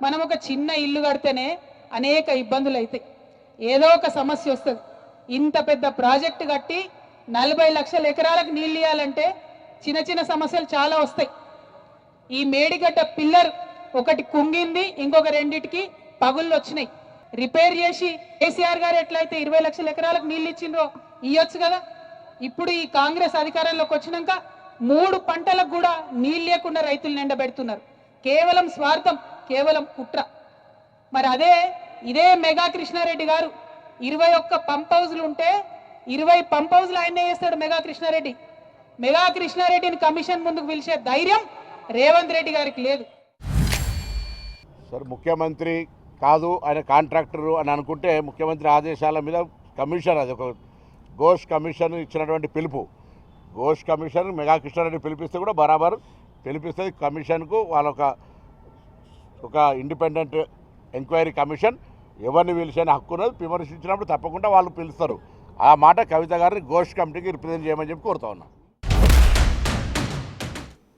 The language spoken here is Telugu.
మనం ఒక చిన్న ఇల్లు కడితేనే అనేక ఇబ్బందులు అవుతాయి, ఏదో ఒక సమస్య వస్తుంది. ఇంత పెద్ద ప్రాజెక్టు కట్టి 40 లక్షల ఎకరాలకు నీళ్ళు ఇవ్వాలంటే చిన్న చిన్న సమస్యలు చాలా వస్తాయి. ఈ మేడిగడ్డ పిల్లర్ ఒకటి కుంగింది, ఇంకొక రెండిటికి పగుళ్ళు వచ్చినాయి. రిపేర్ చేసి కేసీఆర్ గారు ఎట్లయితే 20 లక్షల ఎకరాలకు నీళ్ళు ఇచ్చిండ్రో ఇవ్వచ్చు కదా. ఇప్పుడు ఈ కాంగ్రెస్ అధికారంలోకి వచ్చినాక 3 పంటలకు కూడా నీళ్ళు లేకుండా రైతులు నిండబెడుతున్నారు. కేవలం స్వార్థం, కేవలం కుట్ర. మరి ఇదే మెగా కృష్ణారెడ్డి గారు 21 పంప్ హౌజ్లు ఉంటే 20 పంప్ హౌజ్లు ఆయనే చేస్తాడు మెగా కృష్ణారెడ్డి. మెగా కృష్ణారెడ్డిని కమిషన్ ముందుకు పిలిచే ధైర్యం రేవంత్ రెడ్డి గారికి లేదు. సార్ ముఖ్యమంత్రి కాదు ఆయన కాంట్రాక్టరు అని అనుకుంటే ముఖ్యమంత్రి ఆదేశాల మీద కమిషన్, అది ఒక ఘోష్ కమిషన్ ఇచ్చినటువంటి పిలుపు. ఘోష్ కమిషన్ మెగా కృష్ణారెడ్డి పిలిపిస్తే కూడా బరాబర్ పిలిపిస్తుంది. కమిషన్కు ఒక ఇండిపెండెంట్ ఎంక్వైరీ కమిషన్ ఎవరిని పిలిచిన హక్కు ఉన్నది. విమర్శించినప్పుడు తప్పకుండా వాళ్ళు పిలుస్తారు. ఆ మాట కవిత గారిని ఘోష్ కమిటీకి రిప్రజెంట్ చేయమని చెప్పి కోరుతా ఉన్నా.